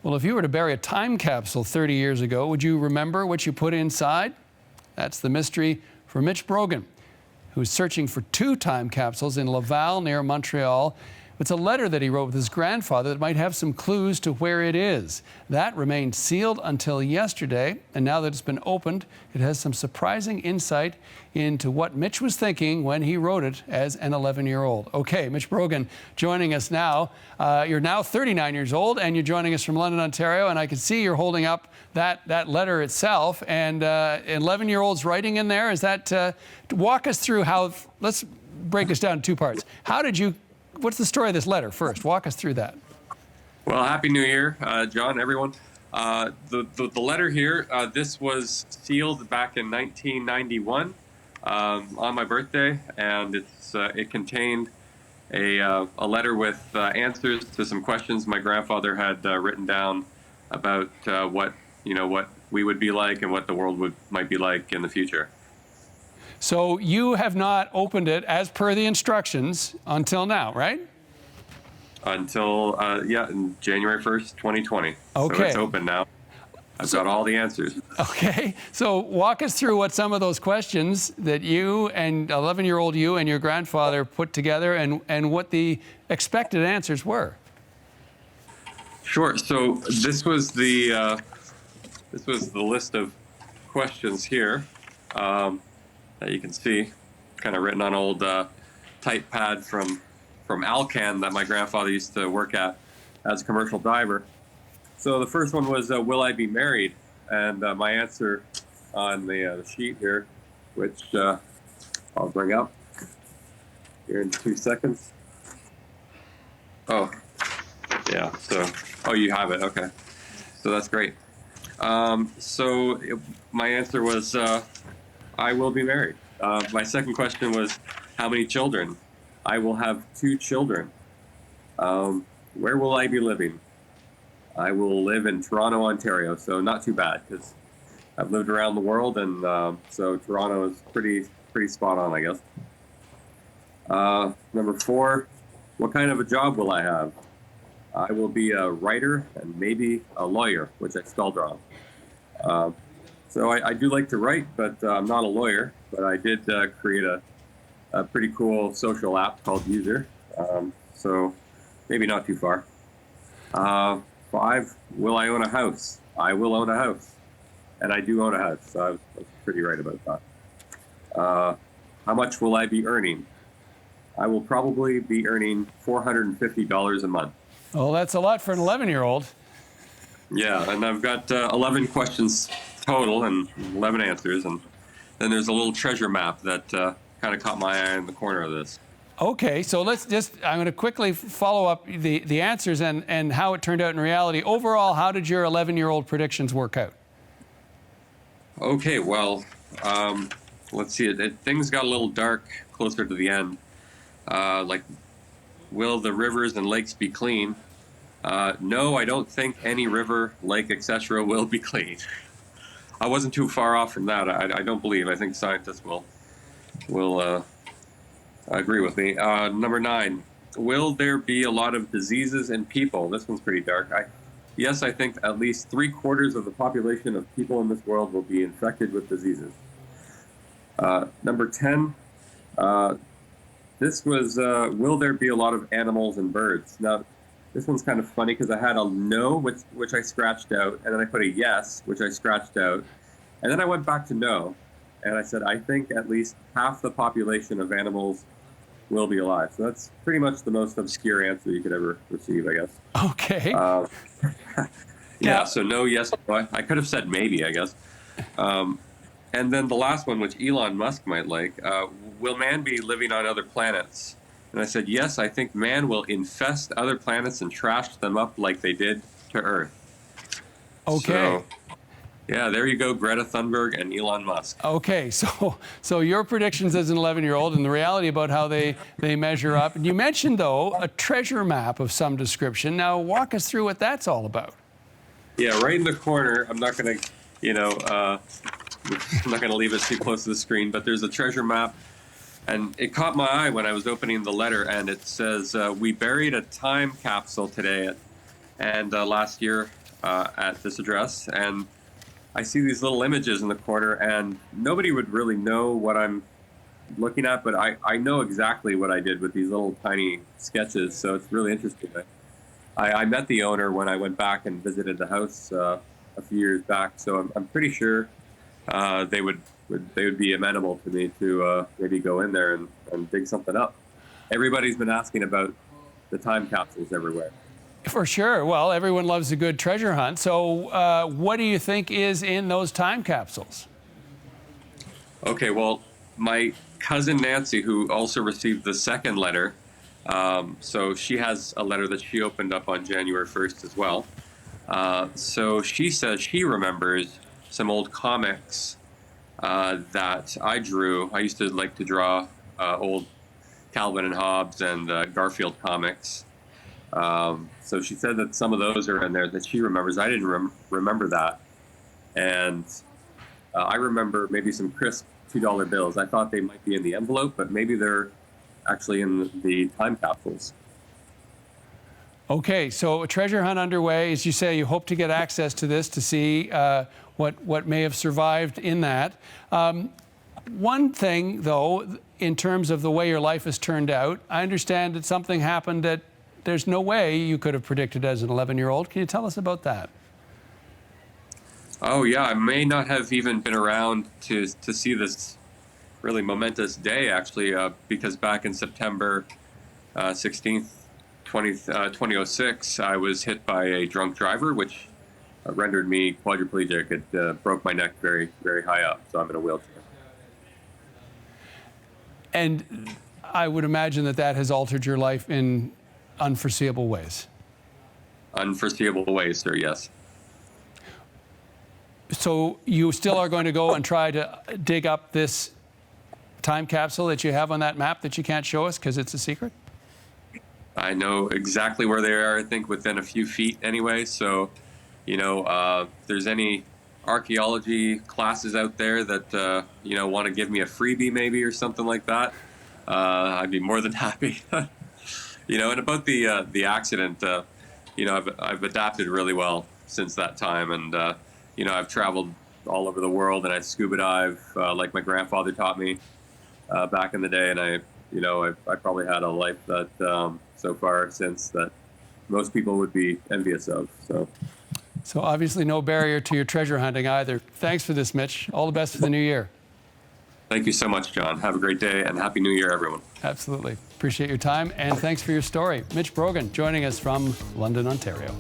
Well, if you were to bury a time capsule 30 years ago, would you remember what you put inside? That's the mystery for Mitch Brogan, who's searching for 2 time capsules in Laval near Montreal. It's a letter that he wrote with his grandfather that might have some clues to where it is. That remained sealed until yesterday, and now that it's been opened, it has some surprising insight into what Mitch was thinking when he wrote it as an 11-year-old. Okay, Mitch Brogan joining us now. You're now 39 years old, and you're joining us from London, Ontario, and I can see you're holding up that letter itself, and an 11-year-old's writing in there. Is that, walk us through how, let's break this down in 2 parts. What's the story of this letter first? Walk us through that. Well, Happy New Year, John, everyone. The letter here, this was sealed back in 1991 on my birthday, and it contained a letter with answers to some questions my grandfather had written down about what we would be like and what the world might be like in the future. So you have not opened it as per the instructions until now, right? Until, in January 1st, 2020. Okay. So it's open now. I've got all the answers. Okay. So walk us through what some of those questions that you and 11-year-old you and your grandfather put together and what the expected answers were. Sure. So this was the list of questions here. That you can see, kind of written on old type pad from Alcan that my grandfather used to work at as a commercial diver. So the first one was, will I be married? And my answer on the sheet here, which I'll bring up here in 2 seconds. Oh, yeah. So, you have it. Okay. So that's great. My answer was, I will be married. My second question was, how many children? I will have 2 children. Where will I be living? I will live in Toronto, Ontario, so not too bad because I've lived around the world, and so Toronto is pretty spot on, I guess. Number 4, what kind of a job will I have? I will be a writer and maybe a lawyer, which I spelled wrong. So I do like to write, but I'm not a lawyer. But I did create a pretty cool social app called User. So maybe not too far. 5, will I own a house? I will own a house. And I do own a house, so I was pretty right about that. How much will I be earning? I will probably be earning $450 a month. Well, that's a lot for an 11-year-old. Yeah, and I've got 11 questions total and 11 answers, and then there's a little treasure map that kind of caught my eye in the corner of this. Okay, so I'm going to quickly follow up the answers and how it turned out in reality. Overall, how did your 11-year-old predictions work out? Okay, well, let's see. Things got a little dark closer to the end. Like, will the rivers and lakes be clean? No, I don't think any river, lake, etc. will be clean. I wasn't too far off from that. I don't believe. I think scientists will agree with me. Number 9, will there be a lot of diseases in people? This one's pretty dark. Yes, I think at least 3/4 of the population of people in this world will be infected with diseases. Number 10, this was, will there be a lot of animals and birds? Now, this one's kind of funny because I had a no, which I scratched out, and then I put a yes, which I scratched out, and then I went back to no, and I said, I think at least half the population of animals will be alive. So that's pretty much the most obscure answer you could ever receive, I guess. Okay. Yeah, so no, yes, no. I could have said maybe, I guess. And then the last one, which Elon Musk might like, will man be living on other planets? And I said, yes, I think man will infest other planets and trash them up like they did to Earth. Okay. So, yeah, there you go, Greta Thunberg and Elon Musk. Okay, so your predictions as an 11-year-old and the reality about how they measure up. And you mentioned, though, a treasure map of some description. Now, walk us through what that's all about. Yeah, right in the corner. I'm not going to, I'm not going to leave it too close to the screen, but there's a treasure map. And it caught my eye when I was opening the letter, and it says, we buried a time capsule today and last year at this address, and I see these little images in the corner, and nobody would really know what I'm looking at, but I know exactly what I did with these little tiny sketches, so it's really interesting. I met the owner when I went back and visited the house a few years back, so I'm pretty sure they would be amenable to me to maybe go in there and dig something up. Everybody's been asking about the time capsules everywhere. For sure. Well, everyone loves a good treasure hunt. So what do you think is in those time capsules? Okay, well, my cousin Nancy, who also received the second letter, so she has a letter that she opened up on January 1st as well. So she says she remembers some old comics that I drew. I used to like to draw old Calvin and Hobbes and Garfield comics. So she said that some of those are in there that she remembers. I didn't remember that. And I remember maybe some crisp $2 bills. I thought they might be in the envelope, but maybe they're actually in the time capsules. Okay, so a treasure hunt underway. As you say, you hope to get access to this to see what may have survived in that. One thing, though, in terms of the way your life has turned out, I understand that something happened that there's no way you could have predicted as an 11-year-old. Can you tell us about that? Oh, yeah. I may not have even been around to see this really momentous day, actually, because back in September 16th, 2006, I was hit by a drunk driver, which rendered me quadriplegic. It broke my neck very, very high up, so I'm in a wheelchair. And I would imagine that that has altered your life in unforeseeable ways. Unforeseeable ways, sir, yes. So you still are going to go and try to dig up this time capsule that you have on that map that you can't show us because it's a secret? I know exactly where they are, I think within a few feet anyway. So, you know, if there's any archaeology classes out there that, you know, want to give me a freebie maybe or something like that, I'd be more than happy. You know, and about the accident, you know, I've adapted really well since that time. And, you know, I've traveled all over the world and I scuba dive like my grandfather taught me back in the day. And I probably had a life that so far since that most people would be envious of. So obviously no barrier to your treasure hunting either. Thanks for this, Mitch. All the best for the new year. Thank you so much, John. Have a great day and Happy New Year, everyone. Absolutely. Appreciate your time and thanks for your story. Mitch Brogan joining us from London, Ontario.